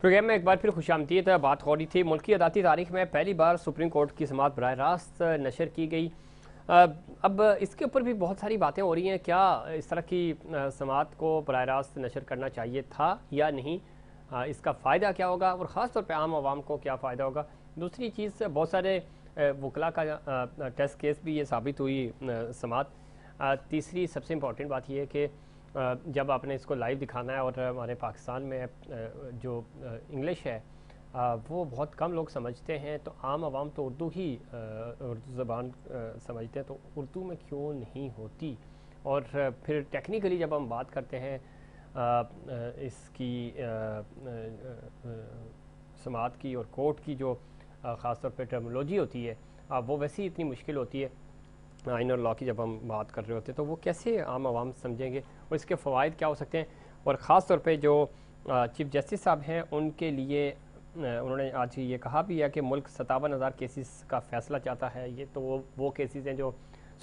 Programme में एक बार फिर खुशामदीद बात हो रही थी। मुल्क की अदालती तारीख में पहली बार सुप्रीम कोर्ट की समाअत बराह रास्त नशर की गई। अब इसके ऊपर भी बहुत सारी बातें हो रही हैं। क्या इस तरह की समाअत को बराह रास्त नशर करना चाहिए था या नहीं? इसका फ़ायदा क्या होगा और ख़ास तौर पे आम आवाम को क्या फ़ायदा होगा? दूसरी चीज़, बहुत सारे वकला का टेस्ट केस भी ये साबित हुई समाअत। तीसरी सबसे इम्पॉर्टेंट बात यह है कि जब आपने इसको लाइव दिखाना है और हमारे पाकिस्तान में जो इंग्लिश है वो बहुत कम लोग समझते हैं, तो आम आवाम तो उर्दू ही उर्दू ज़बान समझते हैं, तो उर्दू में क्यों नहीं होती? और फिर टेक्निकली जब हम बात करते हैं इसकी समाअत की और कोर्ट की, जो ख़ास तौर पे टर्मिनोलॉजी होती है वो वैसे ही इतनी मुश्किल होती है आइन लॉ की जब हम बात कर रहे होते हैं, तो वो कैसे आम आवाम समझेंगे और इसके फ़वाइद क्या हो सकते हैं? और ख़ास तौर पे जो चीफ़ जस्टिस साहब हैं उनके लिए उन्होंने आज ये कहा भी है कि मुल्क 57,000 केसेस का फ़ैसला चाहता है। ये तो वो केसेस हैं जो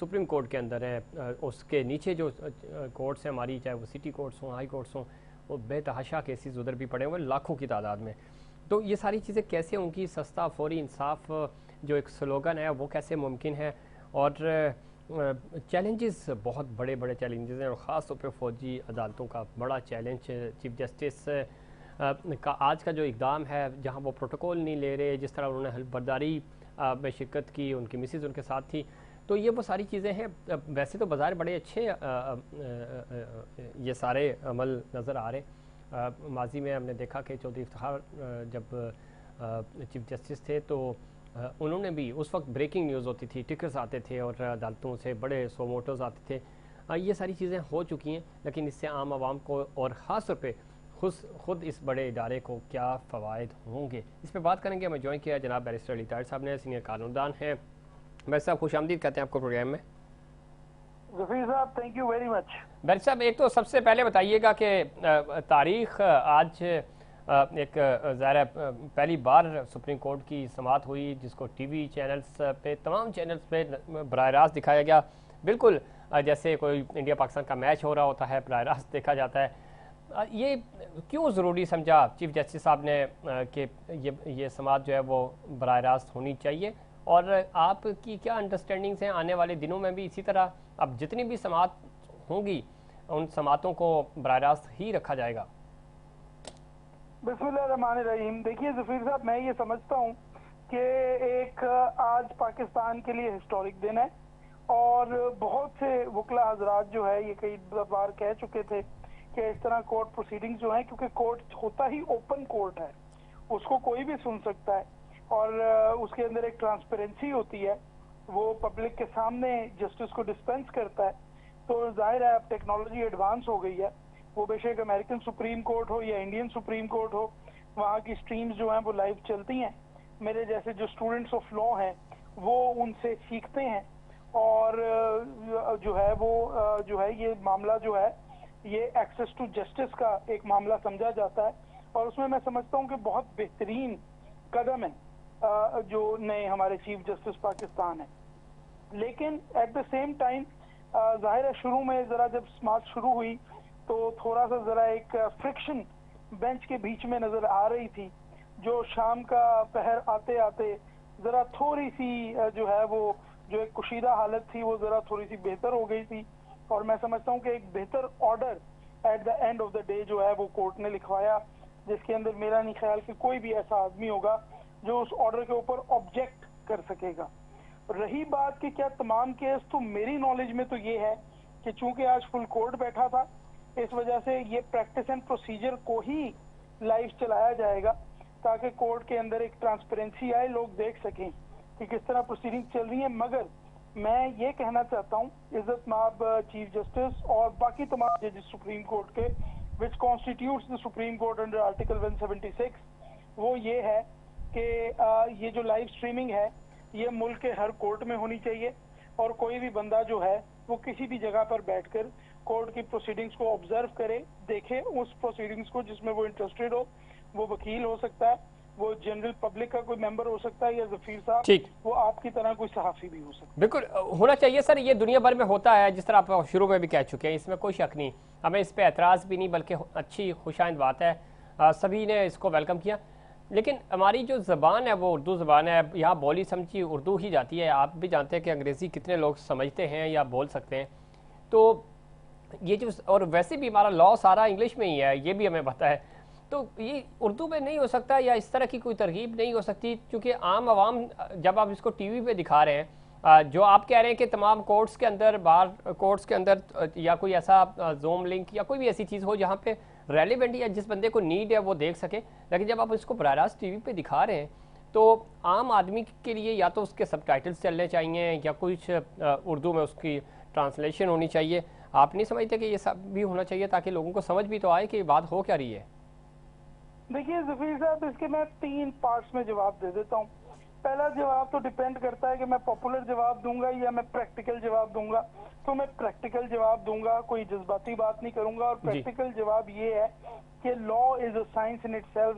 सुप्रीम कोर्ट के अंदर हैं। उसके नीचे जो कोर्ट्स हैं हमारी, चाहे वो सिटी कोर्ट्स हों, हाई कोर्ट्स हों, वो बेतहाशा केसेस उधर भी पड़े हुए लाखों की तादाद में। तो ये सारी चीज़ें कैसे होंगी? सस्ता फौरी इंसाफ जो एक स्लोगन है वो कैसे मुमकिन है? और चैलेंजेस, बहुत बड़े बड़े चैलेंजेस हैं और ख़ास तौर पे फ़ौजी अदालतों का बड़ा चैलेंज चीफ़ जस्टिस का आज का जो इक़दाम है, जहां वो प्रोटोकॉल नहीं ले रहे, जिस तरह उन्होंने हल्फबर्दारी में शिरकत की, उनकी मिसेज उनके साथ थी, तो ये वो सारी चीज़ें हैं। वैसे तो बाज़ार बड़े अच्छे ये सारे अमल नज़र आ रहे। माजी में हमने देखा कि चौधरी इफ्तिखार जब चीफ़ जस्टिस थे तो उन्होंने भी, उस वक्त ब्रेकिंग न्यूज़ होती थी, टिकट्स आते थे और अदालतों से बड़े सोमोटोज आते थे। ये सारी चीज़ें हो चुकी हैं, लेकिन इससे आम आवाम को और ख़ास तौर पे खुद इस बड़े इदारे को क्या फ़वाइद होंगे, इस पर बात करेंगे। हमें ज्वाइन किया जनाब बैरिस्टर अली ताहिर साहब ने, सीनियर कानूनदान हैं। बैरिस्टर साहब खुशामदीद कहते हैं आपको प्रोग्राम में। ज़फ़ीर साहब, thank you very much. Barrister साहब, एक तो सबसे पहले बताइएगा कि तारीख़ आज एक ज़ाहिर पहली बार सुप्रीम कोर्ट की समाअत हुई, जिसको टीवी चैनल्स पे, तमाम चैनल्स पे बराह रास्त दिखाया गया, बिल्कुल जैसे कोई इंडिया पाकिस्तान का मैच हो रहा होता है, बराह रास्त देखा जाता है। ये क्यों ज़रूरी समझा चीफ़ जस्टिस साहब ने कि ये समाअत जो है वो बराह रास्त होनी चाहिए? और आपकी क्या अंडरस्टैंडिंग्स हैं आने वाले दिनों में भी इसी तरह अब जितनी भी समाअत होंगी उन समाअतों को बराह रास्त ही रखा जाएगा? बिस्मिल्लाहिर्रहमानिर्रहीम। देखिए ज़फ़ीर साहब, मैं ये समझता हूँ कि एक आज पाकिस्तान के लिए हिस्टोरिक दिन है और बहुत से वकला हजरात जो है ये कई बार कह चुके थे कि इस तरह कोर्ट प्रोसीडिंग्स जो है, क्योंकि कोर्ट होता ही ओपन कोर्ट है, उसको कोई भी सुन सकता है और उसके अंदर एक ट्रांसपेरेंसी होती है, वो पब्लिक के सामने जस्टिस को डिस्पेंस करता है। तो जाहिर है अब टेक्नोलॉजी एडवांस हो गई है, वो बेशक अमेरिकन सुप्रीम कोर्ट हो या इंडियन सुप्रीम कोर्ट हो, वहाँ की स्ट्रीम्स जो हैं वो लाइव चलती हैं। मेरे जैसे जो स्टूडेंट्स ऑफ लॉ हैं वो उनसे सीखते हैं और जो है वो जो है ये मामला जो है ये एक्सेस टू जस्टिस का एक मामला समझा जाता है और उसमें मैं समझता हूँ कि बहुत बेहतरीन कदम है जो नए हमारे चीफ जस्टिस पाकिस्तान है। लेकिन एट द सेम टाइम जाहिर है शुरू में जरा जब समाअत शुरू हुई तो थोड़ा सा जरा एक फ्रिक्शन बेंच के बीच में नजर आ रही थी, जो शाम का पहर आते आते जरा थोड़ी सी जो है वो जो एक कुशीदा हालत थी वो जरा थोड़ी सी बेहतर हो गई थी और मैं समझता हूँ कि एक बेहतर order eight the end of the day जो है वो कोर्ट ने लिखवाया, जिसके अंदर मेरा नहीं ख्याल कि कोई भी ऐसा आदमी होगा जो उस ऑर्डर के ऊपर ऑब्जेक्ट कर सकेगा। रही बात कि क्या तमाम केस, तो मेरी नॉलेज में तो ये है कि चूंकि आज फुल कोर्ट बैठा था, इस वजह से ये प्रैक्टिस एंड प्रोसीजर को ही लाइव चलाया जाएगा ताकि कोर्ट के अंदर एक ट्रांसपेरेंसी आए, लोग देख सकें कि किस तरह प्रोसीडिंग चल रही है। मगर मैं ये कहना चाहता हूँ इज्जत माब चीफ जस्टिस और बाकी तमाम जजेस सुप्रीम कोर्ट के, which constitutes the supreme court under article 176, वो ये है कि ये जो लाइव स्ट्रीमिंग है ये मुल्क के हर कोर्ट में होनी चाहिए और कोई भी बंदा जो है वो किसी भी जगह पर बैठकर कोर्ट की प्रोसीडिंग्स को ऑब्जर्व करे, देखे उस प्रोसीडिंग्स को जिसमें वो इंटरेस्टेड हो। वो वकील हो सकता है, वो जनरल पब्लिक का कोई मेंबर हो सकता है, या ज़फ़ीर साहब वो आपकी तरह कोई सहाफ़ी भी हो सकता है। बिल्कुल होना चाहिए सर, ये दुनिया भर में होता है, जिस तरह आप शुरू में भी कह चुके हैं, इसमें कोई शक नहीं, हमें इस पर एतराज़ भी नहीं, बल्कि अच्छी खुशाइंद बात है। सभी ने इसको वेलकम किया। लेकिन हमारी जो ज़बान है वो उर्दू ज़बान है, यहाँ बोली समझी उर्दू ही जाती है। आप भी जानते हैं कि अंग्रेज़ी कितने लोग समझते हैं या बोल सकते हैं। तो ये जो, और वैसे भी हमारा लॉ सारा इंग्लिश में ही है, ये भी हमें पता है। तो ये उर्दू में नहीं हो सकता, या इस तरह की कोई तरकीब नहीं हो सकती, क्योंकि आम आवाम जब आप इसको टीवी पे दिखा रहे हैं, जो आप कह रहे हैं कि तमाम कोर्ट्स के अंदर, बार कोर्ट्स के अंदर, या कोई ऐसा जूम लिंक या कोई भी ऐसी चीज़ हो जहाँ पे रेलिवेंट या जिस बंदे को नीड है वो देख सके। लेकिन जब आप इसको बराह रास्त टीवी पे दिखा रहे हैं तो आम आदमी के लिए या तो उसके सबटाइटल्स चलने चाहिए या कुछ उर्दू में उसकी ट्रांसलेशन होनी चाहिए। आप नहीं समझते कि ये सब भी होना चाहिए ताकि लोगों को समझ भी तो आए कि बात हो क्या रही है? देखिए जफीर साहब, इसके मैं 3 पार्ट्स में जवाब दे देता हूँ। पहला जवाब तो डिपेंड करता है कि मैं पॉपुलर जवाब दूंगा या मैं प्रैक्टिकल जवाब दूंगा। तो मैं प्रैक्टिकल जवाब दूंगा, कोई जज्बाती बात नहीं करूंगा। और प्रैक्टिकल जवाब ये है कि law is a science in itself.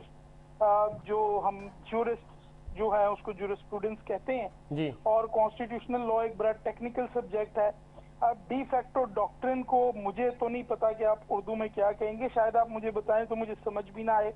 जो हम ज्यूरिस्ट जो है उसको ज्यूरिस्प्रूडेंस कहते हैं जी। और कॉन्स्टिट्यूशनल लॉ एक बड़ा टेक्निकल सब्जेक्ट है। अब डी फैक्टो डॉक्ट्रिन को मुझे तो नहीं पता कि आप उर्दू में क्या कहेंगे, शायद आप मुझे बताएं तो मुझे समझ भी ना आए।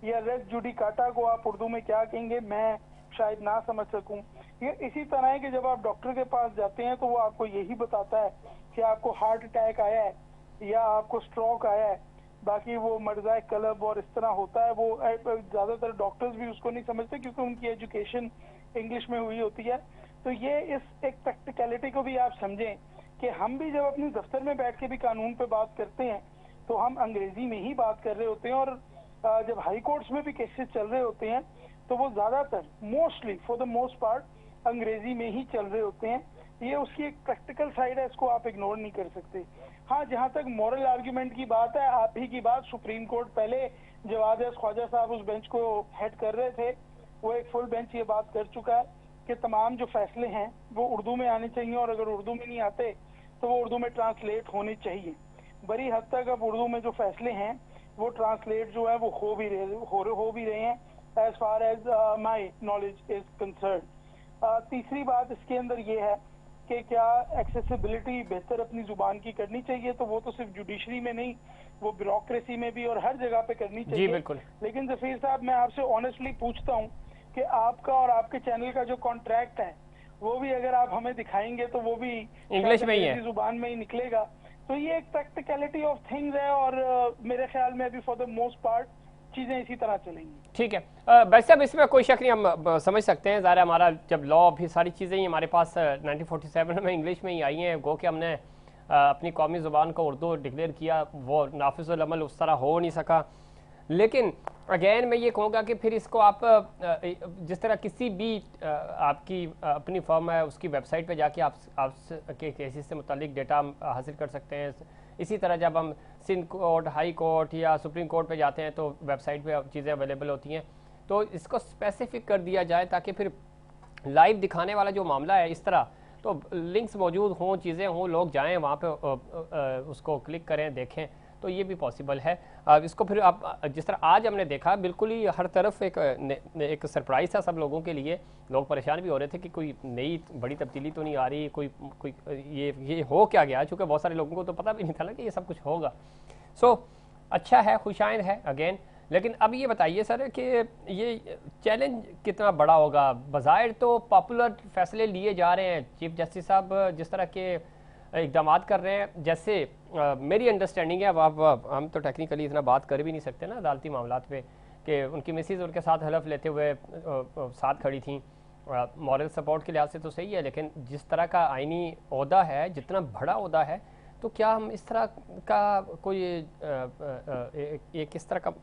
या रेस जुडिकाटा को आप उर्दू में क्या कहेंगे, मैं शायद ना समझ सकूं। ये इसी तरह है कि जब आप डॉक्टर के पास जाते हैं तो वो आपको यही बताता है कि आपको हार्ट अटैक आया है या आपको स्ट्रोक आया है। बाकी वो मर्जाए कलब और इस तरह होता है, वो ज्यादातर डॉक्टर्स भी उसको नहीं समझते क्योंकि उनकी एजुकेशन इंग्लिश में हुई होती है। तो ये इस एक प्रैक्टिकलिटी को भी आप समझें कि हम भी जब अपने दफ्तर में बैठ के भी कानून पे बात करते हैं तो हम अंग्रेजी में ही बात कर रहे होते हैं। और जब हाई कोर्ट्स में भी केसेस चल रहे होते हैं तो वो ज्यादातर mostly for the most part अंग्रेजी में ही चल रहे होते हैं। ये उसकी एक प्रैक्टिकल साइड है, इसको आप इग्नोर नहीं कर सकते। हाँ, जहाँ तक मॉरल आर्ग्यूमेंट की बात है, आप ही की बात, सुप्रीम कोर्ट पहले जवाद ख्वाजा साहब उस बेंच को हेड कर रहे थे, वो एक फुल बेंच ये बात कर चुका है कि तमाम जो फैसले हैं वो उर्दू में आने चाहिए और अगर उर्दू में नहीं आते तो वो उर्दू में ट्रांसलेट होने चाहिए। बड़ी हद तक अब उर्दू में जो फैसले हैं वो ट्रांसलेट जो है वो हो भी रहे हैं as far as my knowledge is concern. तीसरी बात इसके अंदर ये है कि क्या एक्सेसिबिलिटी बेहतर अपनी जुबान की करनी चाहिए, तो वो तो सिर्फ जुडिशरी में नहीं, वो ब्यूरोक्रेसी में भी और हर जगह पे करनी चाहिए। जी बिल्कुल। लेकिन जफीर साहब, मैं आपसे ऑनेस्टली पूछता हूँ कि आपका और आपके चैनल का जो कॉन्ट्रैक्ट है वो भी अगर आप हमें दिखाएंगे तो वो भी इंग्लिश में ही है, जुबान में ही निकलेगा। तो ये एक प्रैक्टिकलिटी ऑफ थिंग्स है और मेरे ख्याल में अभी फॉर द मोस्ट पार्ट चीजें इसी तरह चलेंगी। ठीक है। वैसे अब इसमें कोई शक नहीं, हम समझ सकते हैं। ज़ाहिर हमारा जब लॉ भी सारी चीज़ें ही हमारे पास 1947 में इंग्लिश में ही आई हैं, गो कि हमने अपनी कौमी ज़ुबान को उर्दू डिक्लेयर किया, वो नाफिज़ुल अमल उस तरह हो नहीं सका। लेकिन अगेन मैं ये कहूँगा कि फिर इसको आप जिस तरह किसी भी आपकी अपनी फर्म है उसकी वेबसाइट पे जाके आप के केसेस से मुतालिक डेटा हासिल कर सकते हैं। इसी तरह जब हम सिंध कोर्ट, हाई कोर्ट या सुप्रीम कोर्ट पे जाते हैं तो वेबसाइट पे चीज़ें अवेलेबल होती हैं। तो इसको स्पेसिफिक कर दिया जाए ताकि फिर लाइव दिखाने वाला जो मामला है इस तरह, तो लिंक्स मौजूद हों, चीज़ें हों, लोग जाएं वहाँ पे उसको क्लिक करें, देखें, तो ये भी पॉसिबल है। इसको फिर आप जिस तरह आज हमने देखा, बिल्कुल ही हर तरफ एक सरप्राइज़ था सब लोगों के लिए। लोग परेशान भी हो रहे थे कि कोई नई बड़ी तब्दीली तो नहीं आ रही, कोई ये हो क्या गया, चूँकि बहुत सारे लोगों को तो पता भी नहीं था ना कि ये सब कुछ होगा। सो अच्छा है, खुशाइन है अगेन। लेकिन अब ये बताइए सर कि ये चैलेंज कितना बड़ा होगा? बज़ाहिर तो पॉपुलर फैसले लिए जा रहे हैं, चीफ जस्टिस साहब जिस तरह के इकदाम कर रहे हैं, जैसे मेरी अंडरस्टैंडिंग है, अब हम तो टेक्निकली इतना बात कर भी नहीं सकते ना अदालती मामलात पे, कि उनकी मिसेज उनके साथ हलफ लेते हुए साथ खड़ी थी। मॉरल सपोर्ट के लिहाज से तो सही है, लेकिन जिस तरह का आइनी ओहदा है, जितना बड़ा ओहदा है, तो क्या हम इस तरह का कोई किस तरह का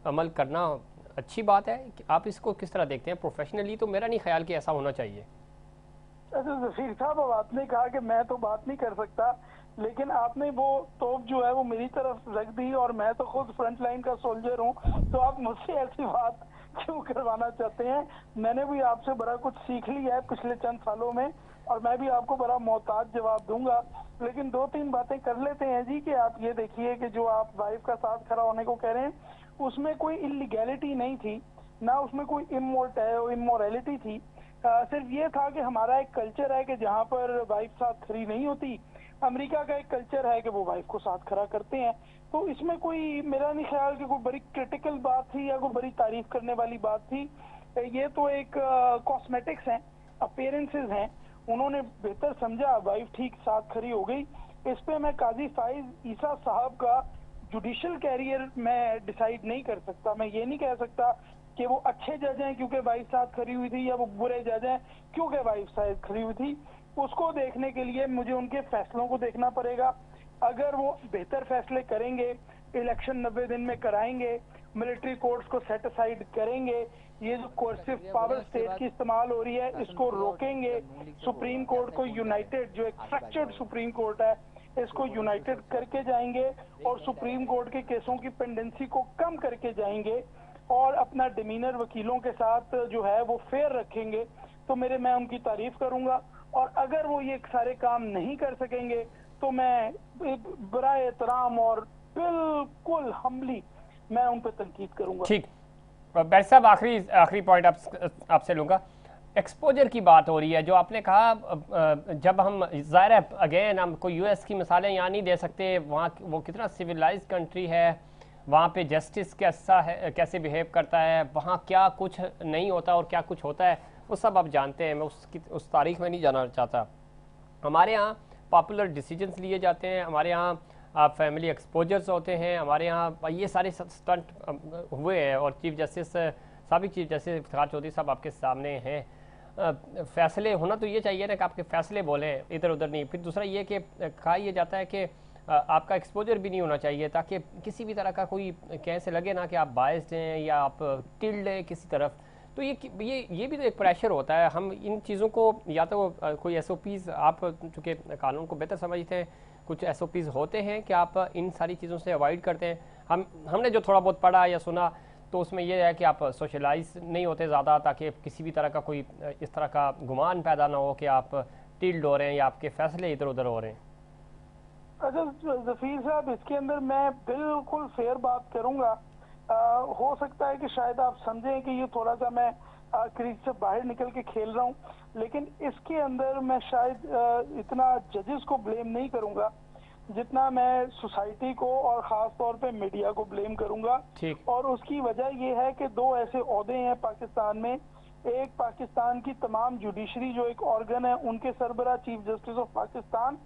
अमल करना अच्छी बात है? आप इसको किस तरह देखते हैं? प्रोफेशनली तो मेरा नहीं ख्याल कि ऐसा होना चाहिए। अच्छा जफीर साहब, अब आपने कहा कि मैं तो बात नहीं कर सकता, लेकिन आपने वो तोप जो है वो मेरी तरफ रख दी और मैं तो खुद फ्रंट लाइन का सोल्जर हूँ, तो आप मुझसे ऐसी बात क्यों करवाना चाहते हैं? मैंने भी आपसे बड़ा कुछ सीख लिया है पिछले चंद सालों में और मैं भी आपको बड़ा मोहताज जवाब दूंगा। लेकिन 2-3 बातें कर लेते हैं जी। कि आप ये देखिए कि जो आप वाइफ का साथ खड़ा होने को कह रहे हैं, उसमें कोई इलीगैलिटी नहीं थी, ना उसमें कोई इमोरलिटी थी। सिर्फ ये था कि हमारा एक कल्चर है कि जहाँ पर वाइफ साथ खड़ी नहीं होती अमेरिका का एक कल्चर है कि वो वाइफ को साथ खड़ा करते हैं। तो इसमें कोई मेरा नहीं ख्याल कि कोई बड़ी क्रिटिकल बात थी या कोई बड़ी तारीफ करने वाली बात थी। ये तो एक कॉस्मेटिक्स हैं, अपीयरेंसेस हैं, उन्होंने बेहतर समझा, वाइफ ठीक साथ खड़ी हो गई। इस पे मैं काजी फाइज ईसा साहब का जुडिशियल कैरियर मैं डिसाइड नहीं कर सकता। मैं ये नहीं कह सकता कि वो अच्छे जज हैं क्योंकि वाइफ साथ खड़ी हुई थी, या वो बुरे जज हैं क्योंकि वाइफ साथ खड़ी हुई थी। उसको देखने के लिए मुझे उनके फैसलों को देखना पड़ेगा। अगर वो बेहतर फैसले करेंगे, इलेक्शन 90 दिन में कराएंगे, मिलिट्री कोर्ट्स को सेट असाइड करेंगे, ये जो कोर्सिव पावर स्टेट की इस्तेमाल हो रही है इसको रोकेंगे, सुप्रीम कोर्ट को यूनाइटेड, जो एक फ्रैक्चर्ड सुप्रीम कोर्ट है, इसको यूनाइटेड करके जाएंगे और सुप्रीम कोर्ट के केसों की पेंडेंसी को कम करके जाएंगे और अपना डिमीनर वकीलों के साथ जो है वो फेयर रखेंगे, तो मैं उनकी तारीफ करूंगा। और अगर वो ये सारे काम नहीं कर सकेंगे तो मैं बड़ा एहतराम और बिल्कुल हम्बली मैं उन पर तनकीद करूंगा। ठीक, बैरिस्टर साहब आखिरी पॉइंट आपसे लूंगा। एक्सपोजर की बात हो रही है, जो आपने कहा, जब हम ज़ाहिर है अगेन हम कोई यूएस की मिसालें यहाँ नहीं दे सकते, वहाँ वो कितना सिविलाइज्ड कंट्री है, वहाँ पे जस्टिस कैसा है, कैसे बिहेव करता है, वहाँ क्या कुछ नहीं होता और क्या कुछ होता है, वो सब आप जानते हैं। मैं उस तारीख में नहीं जाना चाहता। हमारे यहाँ पॉपुलर डिसीजंस लिए जाते हैं, हमारे यहाँ फैमिली एक्सपोजर्स होते हैं, हमारे यहाँ ये सारे स्टंट हुए हैं और चीफ जस्टिस, साबिक चीफ जस्टिस इफ्तिखार चौधरी साहब आपके सामने हैं। फैसले होना तो ये चाहिए ना कि आपके फैसले बोलें, इधर उधर नहीं। फिर दूसरा ये कि कहा यह जाता है कि आपका एक्सपोजर भी नहीं होना चाहिए, ताकि किसी भी तरह का कोई कहीं से लगे ना कि आप बायस्ड हैं या आप टिल्ड हैं किसी तरफ। तो ये भी तो एक प्रेशर होता है। हम इन चीज़ों को या तो कोई एसओपीज़, आप चूँकि कानून को बेहतर समझते हैं, कुछ एसओपीज़ होते हैं कि आप इन सारी चीज़ों से अवॉइड करते हैं। हमने जो थोड़ा बहुत पढ़ा या सुना तो उसमें यह है कि आप सोशलाइज नहीं होते ज़्यादा, ताकि किसी भी तरह का कोई इस तरह का गुमान पैदा ना हो कि आप टिल्ड हो रहे हैं या आपके फैसले इधर उधर हो रहे हैं। अच्छा जफीर साहब, इसके अंदर मैं बिल्कुल फेयर बात करूंगा। हो सकता है कि शायद आप समझें कि ये थोड़ा सा मैं क्रीज से बाहर निकल के खेल रहा हूँ, लेकिन इसके अंदर मैं शायद इतना जजेस को ब्लेम नहीं करूंगा जितना मैं सोसाइटी को और खास तौर पे मीडिया को ब्लेम करूंगा। और उसकी वजह ये है कि दो ऐसे ओहदे हैं पाकिस्तान में, एक पाकिस्तान की तमाम जुडिशरी जो एक ऑर्गन है उनके सरबराह चीफ जस्टिस ऑफ पाकिस्तान,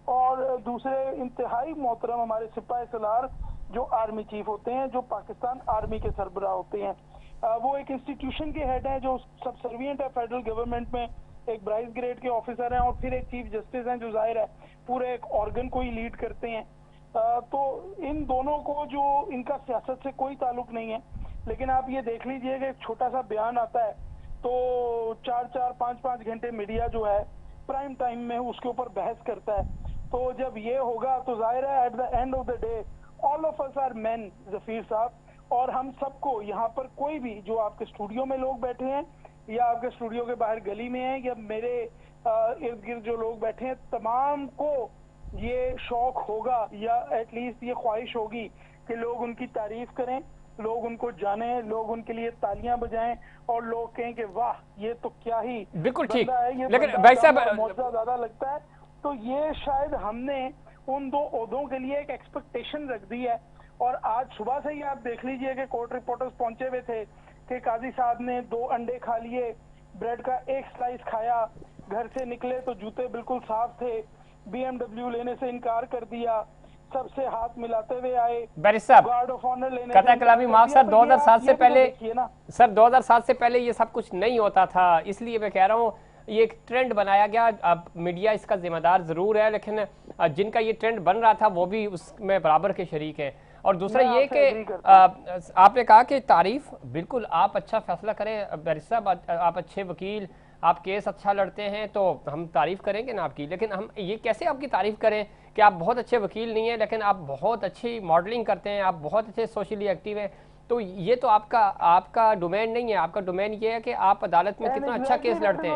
और दूसरे इंतहाई मोहतरम हमारे सिपाही सलार जो आर्मी चीफ होते हैं, जो पाकिस्तान आर्मी के सरबराह होते हैं। वो एक इंस्टीट्यूशन के हेड हैं जो सबसर्विएंट है फेडरल गवर्नमेंट में, एक ब्राइस ग्रेड के ऑफिसर हैं, और फिर एक चीफ जस्टिस हैं जो जाहिर है पूरे एक ऑर्गन को ही लीड करते हैं। तो इन दोनों को जो इनका सियासत से कोई ताल्लुक नहीं है, लेकिन आप ये देख लीजिए कि एक छोटा सा बयान आता है तो 4-4, 5-5 घंटे मीडिया जो है प्राइम टाइम में उसके ऊपर बहस करता है। तो जब ये होगा तो जाहिर है at the end of the day all of us are men Zafir साहब, और हम सबको यहाँ पर कोई भी जो आपके स्टूडियो में लोग बैठे हैं या आपके स्टूडियो के बाहर गली में हैं या मेरे इर्द गिर्द जो लोग बैठे हैं, तमाम को ये शौक होगा या एटलीस्ट ये ख्वाहिश होगी कि लोग उनकी तारीफ करें, लोग उनको जाने, लोग उनके लिए तालियां बजाएं और लोग कहें कि वाह ये तो क्या ही बिल्कुल ठीक है, ये लेकिन भाई साहब मौजूदा ज्यादा लगता है। तो ये शायद हमने उन दो ओहदों के लिए एक एक्सपेक्टेशन रख दी है। और आज सुबह से ही आप देख लीजिए कि कोर्ट रिपोर्टर्स पहुंचे हुए थे कि काजी साहब ने 2 अंडे खा लिए, ब्रेड का एक स्लाइस खाया, घर से निकले तो जूते बिल्कुल साफ थे, BMW लेने से इनकार कर दिया, सबसे हाथ मिलाते हुए आए, गार्ड ऑफ ऑनर लेने कता कलामी माफ सर 2007 से पहले सर 2007 से पहले ये सब कुछ नहीं होता था, इसलिए मैं कह रहा हूँ ये एक ट्रेंड बनाया गया। अब मीडिया इसका जिम्मेदार जरूर है, लेकिन जिनका ये ट्रेंड बन रहा था वो भी उसमें बराबर के शरीक हैं। और दूसरा ये कि आपने कहा कि तारीफ, बिल्कुल आप अच्छा फैसला करें बैरिस्टर साहब, आप अच्छे वकील, आप केस अच्छा लड़ते हैं तो हम तारीफ करेंगे ना आपकी, लेकिन हम ये कैसे आपकी तारीफ करें कि आप बहुत अच्छे वकील नहीं हैं लेकिन आप बहुत अच्छी मॉडलिंग करते हैं, आप बहुत अच्छे सोशली एक्टिव हैं। तो ये तो आपका डोमेन नहीं है, आपका डोमेन ये है कि आप अदालत में कितना अच्छा केस लड़ते हैं।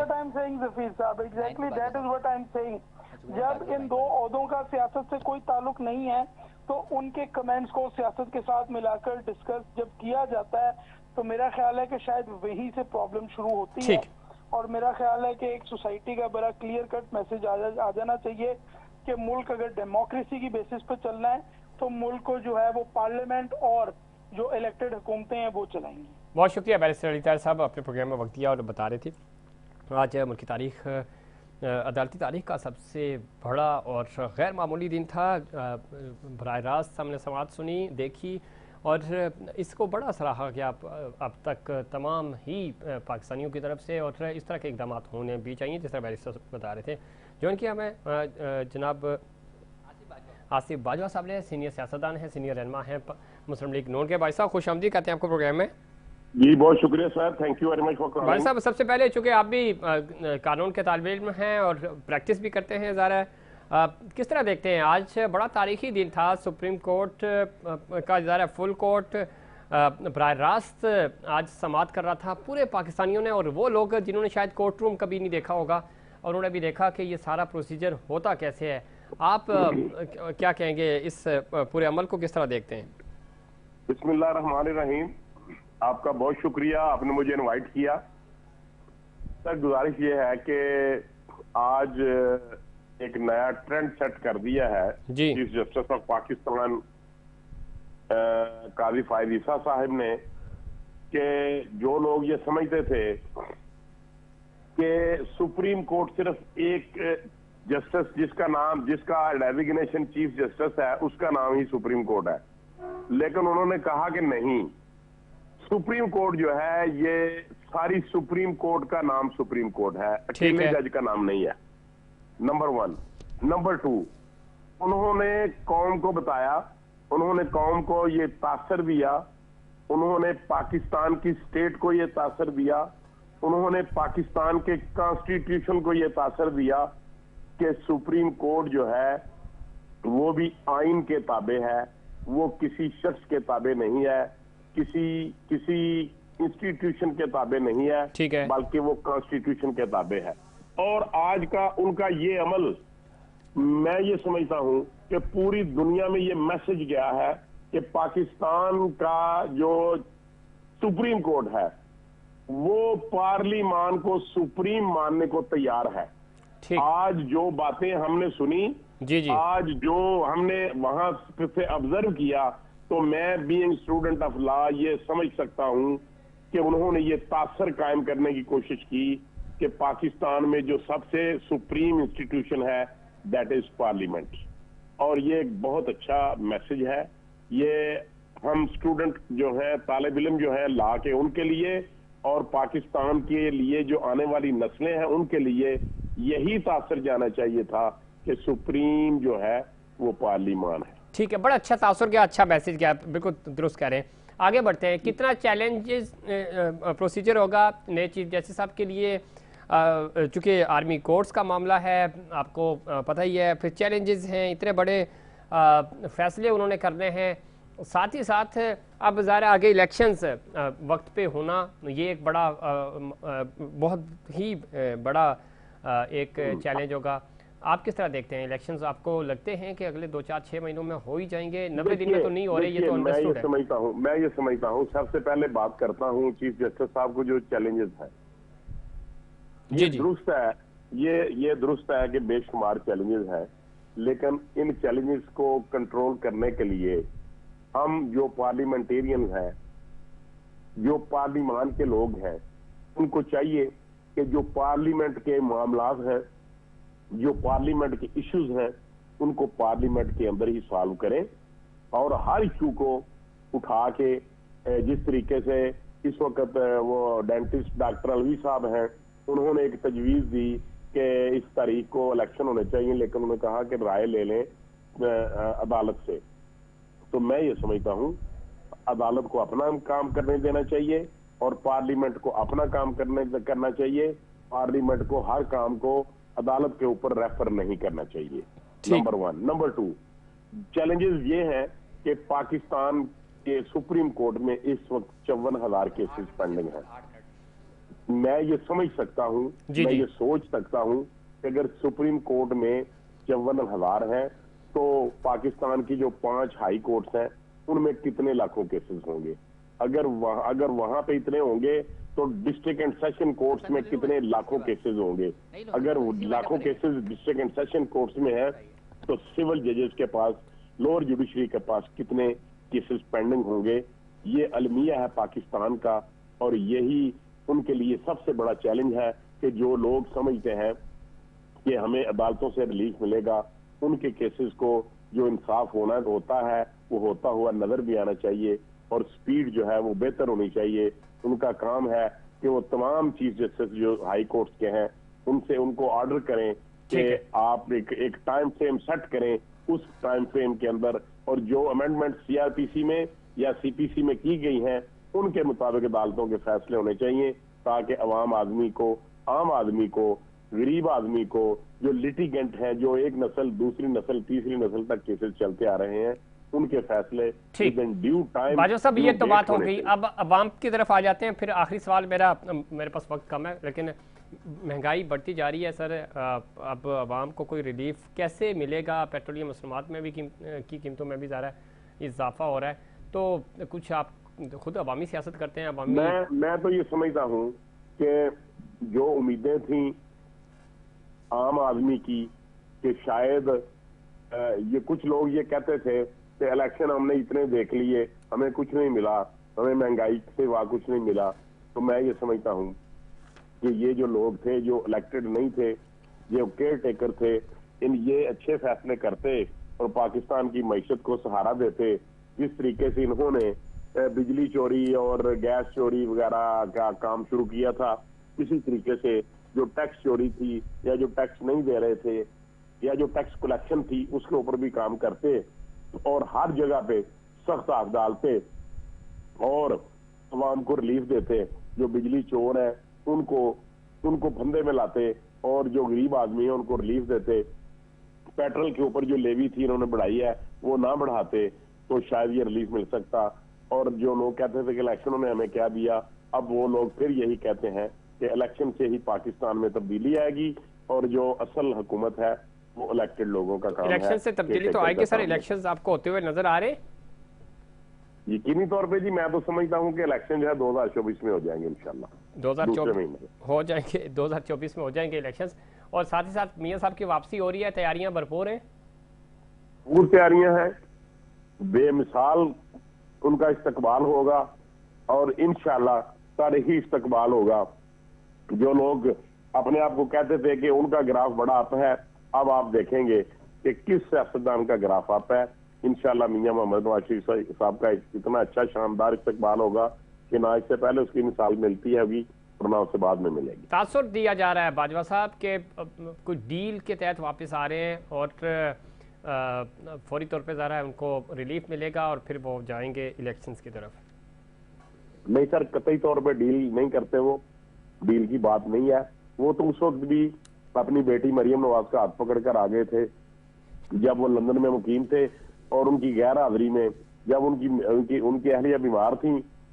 जब इन दो ओहदों का सियासत से कोई ताल्लुक नहीं है तो उनके कमेंट्स को सियासत के साथ मिलाकर डिस्कस जब किया जाता है तो मेरा ख्याल है कि शायद वहीं से प्रॉब्लम शुरू होती है। और मेरा ख्याल है कि एक सोसाइटी का बड़ा क्लियर कट मैसेज आ जाना चाहिए कि मुल्क अगर डेमोक्रेसी की बेसिस पर चलना है तो मुल्क को जो है वो पार्लियामेंट और जो इलेक्टेड हुकूमतें हैं वो चलाएंगी। बहुत शुक्रिया बैरिस्टर अली ताहिर साहब, अपने प्रोग्राम में वक्त दिया और बता रहे थे आज मुल्क की तारीख, अदालती तारीख का सबसे बड़ा और गैर मामूली दिन था। बराह रास्त हमने समाअत सुनी, देखी और इसको बड़ा सराहा गया अब तक तमाम ही पाकिस्तानियों की तरफ से, और इस तरह के इकदाम होने भी चाहिए जिस तरह बैरिस्टर बता रहे थे। जो कि हमें जनाब आसिफ बाजवा साहब ने, सीनियर सियासतदान हैं, सीनियर रहनुमा हैं मुस्लिम लीग नून के। भाई साहब खुश आमदीद कहते हैं आपको प्रोग्राम में। जी बहुत शुक्रिया sir, thank you very much for calling. भाई साहब सबसे पहले चूंकि आप भी कानून के तालिब इल्म हैं और प्रैक्टिस भी करते हैं ज़ाहिर, किस तरह देखते हैं आज बड़ा तारीखी दिन था, सुप्रीम कोर्ट का ज़ाहिर फुल कोर्ट बराह रास्त आज समाअत कर रहा था पूरे पाकिस्तानियों ने, और वो लोग जिन्होंने शायद कोर्ट रूम कभी नहीं देखा होगा और उन्होंने भी देखा कि ये सारा प्रोसीजर होता कैसे है। आप क्या कहेंगे, इस पूरे अमल को किस तरह देखते हैं? बिस्मिल्लाहिर्रहमानिर्रहीम, आपका बहुत शुक्रिया, आपने मुझे इनवाइट किया। सर गुजारिश ये है कि आज एक नया ट्रेंड सेट कर दिया है चीफ जस्टिस ऑफ पाकिस्तान काजी फायद ईसा साहब ने, कि जो लोग ये समझते थे कि सुप्रीम कोर्ट सिर्फ एक जस्टिस जिसका डेजिग्नेशन चीफ जस्टिस है उसका नाम ही सुप्रीम कोर्ट है, लेकिन उन्होंने कहा कि नहीं, सुप्रीम कोर्ट जो है ये सारी सुप्रीम कोर्ट का नाम सुप्रीम कोर्ट है, अकेले जज का नाम नहीं है। नंबर 1। नंबर 2, उन्होंने कौम को बताया, उन्होंने कौम को ये तासर दिया, उन्होंने पाकिस्तान की स्टेट को ये तासर दिया, उन्होंने पाकिस्तान के कॉन्स्टिट्यूशन को ये तासर दिया कि सुप्रीम कोर्ट जो है वो भी आइन के ताबे है, वो किसी शख्स के ताबे नहीं है, किसी इंस्टीट्यूशन के ताबे नहीं है, बल्कि वो कॉन्स्टिट्यूशन के ताबे है। और आज का उनका ये अमल, मैं ये समझता हूं कि पूरी दुनिया में ये मैसेज गया है कि पाकिस्तान का जो सुप्रीम कोर्ट है वो पार्लिमान को सुप्रीम मानने को तैयार है। आज जो बातें हमने सुनी, आज जो हमने वहां से ऑब्जर्व किया, तो मैं बीइंग स्टूडेंट ऑफ लॉ ये समझ सकता हूं कि उन्होंने ये तासर कायम करने की कोशिश की कि पाकिस्तान में जो सबसे सुप्रीम इंस्टीट्यूशन है दैट इज पार्लियामेंट। और ये एक बहुत अच्छा मैसेज है। ये हम स्टूडेंट जो है, तालिब इल्म जो है लॉ के, उनके लिए और पाकिस्तान के लिए जो आने वाली नस्लें हैं उनके लिए यही तासर जाना चाहिए था कि सुप्रीम जो है वो पार्लिमान है। ठीक है, बड़ा अच्छा तासर गया, अच्छा मैसेज गया, बिल्कुल दुरुस्त कह रहे हैं। आगे बढ़ते हैं, कितना चैलेंजेस प्रोसीजर होगा नए चीफ जस्टिस साहब के लिए, चूँकि आर्मी कोर्ट्स का मामला है आपको पता ही है, फिर चैलेंजेस हैं, इतने बड़े फैसले उन्होंने करने हैं, साथ ही साथ अब ज़ाहिर आगे इलेक्शंस वक्त पे होना, ये एक बड़ा बहुत ही बड़ा एक चैलेंज होगा। आप किस तरह देखते हैं इलेक्शंस? आपको लगते हैं कि अगले 2-4-6 महीनों में हो ही जाएंगे? 90 दिन में तो नहीं हो रहे, ये तो अंडरस्टूड है। मैं ये समझता हूँ सबसे पहले बात करता हूँ चीफ जस्टिस साहब को जो चैलेंजेस है, ये दुरुस्त है, ये दुरुस्त है कि बेशुमार चैलेंजेस है, लेकिन इन चैलेंजेस को कंट्रोल करने के लिए हम जो पार्लियामेंटेरियन हैं, जो पार्लिमान के लोग हैं, उनको चाहिए कि जो पार्लियामेंट के मामलात हैं, जो पार्लियामेंट के इश्यूज हैं, उनको पार्लियामेंट के अंदर ही सॉल्व करें और हर इशू को उठा के, जिस तरीके से इस वक्त वो डेंटिस्ट डॉक्टर अलवी साहब हैं, उन्होंने एक तजवीज दी कि इस तारीख को इलेक्शन होने चाहिए, लेकिन उन्होंने कहा कि राय ले लें अदालत से। तो मैं ये समझता हूं अदालत को अपना काम करने देना चाहिए और पार्लियामेंट को अपना काम करना चाहिए। पार्लियामेंट को हर काम को अदालत के ऊपर रेफर नहीं करना चाहिए, नंबर 1। नंबर 2, चैलेंजेस ये हैं कि पाकिस्तान के सुप्रीम कोर्ट में इस वक्त 54,000 केसेस पेंडिंग हैं। मैं ये समझ सकता हूं, मैं ये सोच सकता हूं कि अगर सुप्रीम कोर्ट में 54,000 हैं तो पाकिस्तान की जो 5 हाई कोर्ट्स हैं उनमें कितने लाखों केसेस होंगे। अगर वहां पे इतने होंगे तो डिस्ट्रिक्ट एंड सेशन कोर्ट्स में कितने लाखों केसेस होंगे। अगर लाखों cases district and session courts में है तो सिविल जजेस के पास, लोअर जुडिशरी के पास कितने केसेस पेंडिंग होंगे, ये अलमिया है पाकिस्तान का। और यही उनके लिए सबसे बड़ा चैलेंज है कि जो लोग समझते हैं कि हमें अदालतों से रिलीफ मिलेगा, उनके केसेस को जो इंसाफ होता है वो होता हुआ नजर भी आना चाहिए, और स्पीड जो है वो बेहतर होनी चाहिए। उनका काम है कि वो तमाम चीफ जस्टिस जो हाई कोर्ट के हैं उनसे उनको ऑर्डर करें कि आप एक टाइम फ्रेम सेट करें, उस टाइम फ्रेम के अंदर, और जो अमेंडमेंट सीआरपीसी में या सीपीसी में की गई हैं उनके मुताबिक अदालतों के फैसले होने चाहिए, ताकि आम आदमी को, गरीब आदमी को, जो लिटिगेंट हैं, जो एक नस्ल दूसरी नस्ल तीसरी नस्ल तक केसेस चलते आ रहे हैं, उनके फैसले ड्यू टाइम। बाजवा साहब, ये तो बात हो गई, अब अवाम की तरफ आ जाते हैं। फिर आखिरी सवाल मेरे पास वक्त कम है, लेकिन महंगाई बढ़ती जा रही है सर, अब अवाम को कोई रिलीफ कैसे मिलेगा? पेट्रोलियम मसनूआत में भी की कीमतों में भी ज़्यादा इजाफा हो रहा है, तो कुछ आप खुद अवामी सियासत करते हैं अवामी। मैं तो ये समझता हूँ कि जो उम्मीदें थी आम आदमी की कि शायद ये कुछ लोग ये कहते थे कि इलेक्शन हमने इतने देख लिए, हमें कुछ नहीं मिला, हमें महंगाई से वहां कुछ नहीं मिला, तो मैं ये समझता हूँ कि ये जो लोग थे जो इलेक्टेड नहीं थे, जो केयर टेकर थे, ये अच्छे फैसले करते और पाकिस्तान की मईशत को सहारा देते। जिस तरीके से इन्होंने बिजली चोरी और गैस चोरी वगैरह का काम शुरू किया था, इसी तरीके से जो टैक्स चोरी थी या जो टैक्स नहीं दे रहे थे या जो टैक्स कलेक्शन थी उसके ऊपर भी काम करते, और हर जगह पे सख्त हाथ डालते और अवाम को रिलीफ देते। जो बिजली चोर है उनको फंदे में लाते, और जो गरीब आदमी है उनको रिलीफ देते। पेट्रोल के ऊपर जो लेवी थी इन्होंने बढ़ाई है वो ना बढ़ाते तो शायद ये रिलीफ मिल सकता। और जो लोग कहते थे कि इलेक्शनों ने हमें क्या दिया, अब वो लोग फिर यही कहते हैं कि इलेक्शन से ही पाकिस्तान में तब्दीली आएगी, और जो असल हुकूमत है वो इलेक्टेड लोगों का काम है। इलेक्शन से तब्दीली तो आएगी सर, इलेक्शंस आपको होते हुए नजर आ रहे? यकीनी तौर पे जी, मैं तो समझता हूँ कि इलेक्शन जो है 2024 में हो जाएंगे इंशाल्लाह। 2024 हो जाएंगे, 2024 में हो जाएंगे इलेक्शंस। और साथ ही साथ मियां साहब की वापसी हो रही है, तैयारियां भरपूर हैं? पूरी तैयारियां हैं, बेमिसाल उनका इस्तकबाल होगा, और इंशाल्लाह तारीखी इस्तकबाल होगा। जो लोग अपने आप को कहते थे कि उनका ग्राफ बड़ा अप है, अब आप देखेंगे कि किस सियासतदान का ग्राफ अप है। इंशाल्लाह मियां मोहम्मद नवाज शरीफ साहब का इतना अच्छा शानदार इस्तकबाल होगा कि ना इससे पहले उसकी मिसाल मिलती है अभी, और ना उससे बाद में मिलेगी। तासुर दिया जा रहा है बाजवा साहब के कुछ डील के तहत वापस आ रहे हैं और फौरी तौर पे ज़रा उनको रिलीफ मिलेगा और फिर वो जाएंगे इलेक्शंस की तरफ। नहीं सर, कतई तौर पे डील नहीं करते, वो डील की बात नहीं है। वो तो उस वक्त भी अपनी बेटी मरियम नवाज का हाथ पकड़ कर आ गए थे जब वो लंदन में मुकीम थे, और उनकी गैर हाजिरी में जब उनकी अहलिया बीमार थी,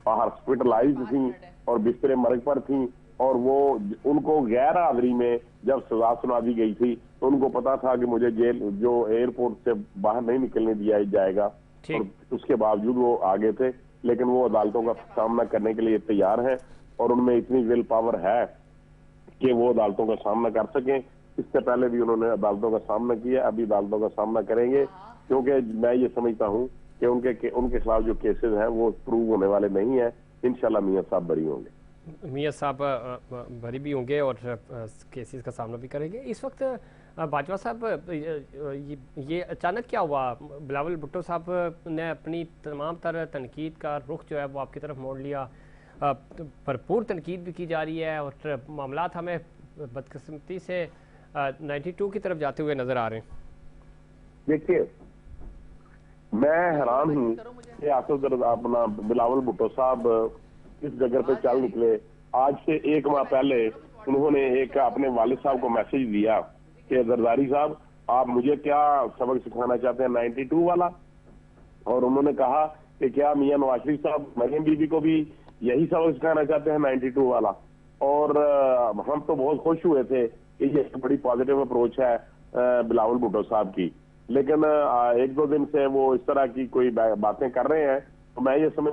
हॉस्पिटलाइज्ड थी और बिस्तरे मर्ग पर थी, और वो उनको गैर हाजिरी में जब सजा सुना दी गई थी तो उनको पता था कि मुझे जेल जो एयरपोर्ट से बाहर नहीं निकलने दिया जाएगा, और उसके बावजूद वो आगे थे। लेकिन वो अदालतों का सामना करने के लिए तैयार है, और उनमें इतनी विल पावर है कि वो अदालतों का सामना कर सकें। इससे पहले भी उन्होंने अदालतों का सामना किया, अभी अदालतों का सामना करेंगे, क्योंकि मैं ये समझता हूँ कि उनके खिलाफ जो केसेस हैं वो प्रूव होने वाले नहीं है। इंशाल्लाह मियां साहब बरी होंगे, मियां साहब बरी भी होंगे और केसेस का सामना भी करेंगे। इस वक्त बाजवा साहब, ये अचानक क्या हुआ? बिलावल भुट्टो साहब ने अपनी तमाम तरह तनकीद का रुख जो है वो आपकी तरफ मोड़ लिया, भरपूर तनकीद भी की जा रही है, और मामलात हमें बदकिस्मती से 92 की तरफ जाते हुए नजर आ रहे हैं। देखिए, मैं हैरान हूँ कि अपना बिलावल भुट्टो साहब इस जगह पे चल निकले। आज से 1 माह पहले उन्होंने एक अपने वालिद साहब को मैसेज दिया कि जरदारी साहब, आप मुझे क्या सबक सिखाना चाहते हैं 92 वाला, और उन्होंने कहा कि क्या मियां नवाज शरीफ साहब मरियम बीबी को भी यही सबक सिखाना चाहते हैं 92 वाला। और हम तो बहुत खुश हुए थे कि ये बड़ी पॉजिटिव अप्रोच है बिलावल भुट्टो साहब की। लेकिन 1-2 दिन से वो इस तरह की कोई बातें कर रहे हैं, तो मैं ये समझ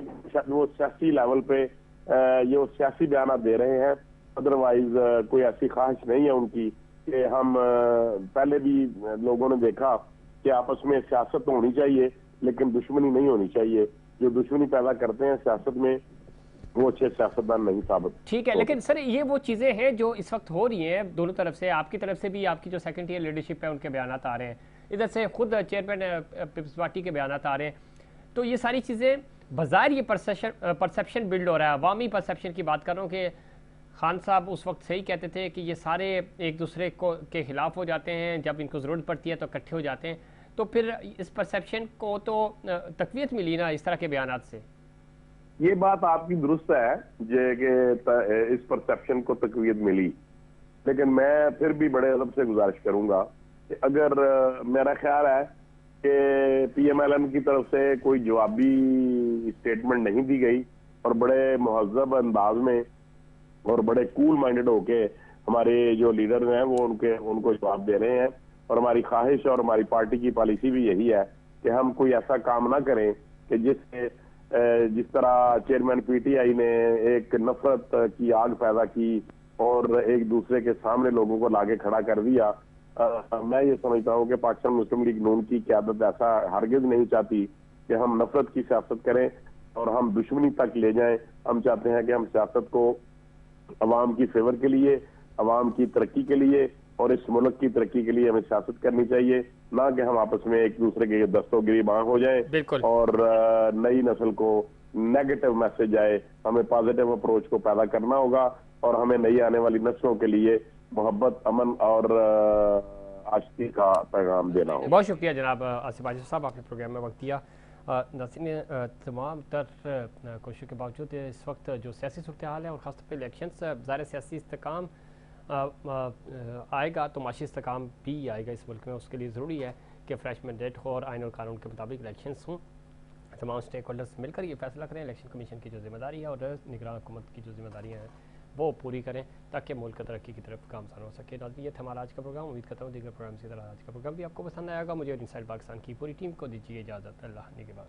वो सियासी लेवल पे ये वो सियासी बयान दे रहे हैं, अदरवाइज कोई ऐसी ख्वाहिश नहीं है उनकी कि हम पहले भी लोगों ने देखा कि आपस में सियासत तो होनी चाहिए लेकिन दुश्मनी नहीं होनी चाहिए। जो दुश्मनी पैदा करते हैं सियासत में वो अच्छे सियासतदान नहीं साबित। ठीक है, लेकिन सर ये वो चीज़ें हैं जो इस वक्त हो रही हैं दोनों तरफ से, आपकी तरफ से भी, आपकी जो सेकंड ईयर लीडरशिप है उनके बयान आ रहे हैं, इधर से खुद चेयरमैन पीपल्स पार्टी के बयान आ रहे हैं। तो ये सारी चीज़ें बाज़ार ये परसेप्शन बिल्ड हो रहा है, अवामी परसेप्शन की बात कर रहा हूँ कि खान साहब उस वक्त सही कहते थे कि ये सारे एक दूसरे को के खिलाफ हो जाते हैं, जब इनको ज़रूरत पड़ती है तो इकट्ठे हो जाते हैं। तो फिर इस परसेप्शन को तो तकवीत मिली ना इस तरह के बयान से। ये बात आपकी दुरुस्त है कि इस परसेप्शन को तकवीत मिली, लेकिन मैं फिर भी बड़े अदब से गुजारिश करूंगा कि अगर मेरा ख्याल है कि पीएमएलएन की तरफ से कोई जवाबी स्टेटमेंट नहीं दी गई और बड़े महज़ब अंदाज में और बड़े कूल माइंडेड होके हमारे जो लीडर हैं वो उनको जवाब दे रहे हैं। और हमारी ख्वाहिश और हमारी पार्टी की पॉलिसी भी यही है कि हम कोई ऐसा काम ना करें कि जिस तरह चेयरमैन पीटीआई ने एक नफरत की आग पैदा की और एक दूसरे के सामने लोगों को लाके खड़ा कर दिया। मैं ये समझता हूँ कि पाकिस्तान मुस्लिम लीग नून की क़यादत ऐसा हरगिज़ नहीं चाहती कि हम नफरत की सियासत करें और हम दुश्मनी तक ले जाएं। हम चाहते हैं कि हम सियासत को अवाम की फेवर के लिए, अवाम की तरक्की के लिए और इस मुल्क की तरक्की के लिए हमें सियासत करनी चाहिए, ना कि हम आपस में एक दूसरे के दस्तों गिरबान हो जाएं और नई नस्ल को नेगेटिव मैसेज आए। हमें पॉजिटिव अप्रोच को पैदा करना होगा और हमें नई आने वाली नस्लों के लिए मोहब्बत, अमन और आशिकी का पैगाम देना होगा। बहुत शुक्रिया जनाब आसिफ आजिज साहब, आपने प्रोग्राम में वक्त दिया। नाज़रीन, तमाम तर कोशिशों के बावजूद इस वक्त जो सियासी सूरत हाल है और ख़ासतौर पर इलेक्शंस, ज़ाहिर सियासी इस्तेकाम आएगा तो माशी इस्तेकाम भी आएगा इस मुल्क में। उसके लिए ज़रूरी है कि फ्रेश मैंडेट हो और आइन और कानून के मुताबिक इलेक्शंस हों। तमाम स्टेक होल्डर्स मिलकर ये फैसला करें, इलेक्शन कमीशन की जो जिम्मेदारी है और निगरान हुकूमत की जो जिम्मेदारियाँ हैं वो पूरी करें ताकि मुल्क तरक्की की तरफ गामज़न हो सके। नाज़रीन, ये था हमारा आज का प्रोग्राम। उम्मीद करता हूँ दीगर प्रोग्राम की तरह आज का प्रोग्राम भी आपको पसंद आएगा। मुझे और इनसाइड पाकिस्तान की पूरी टीम को दीजिए इजाज़त। अल्लाह निगहबान।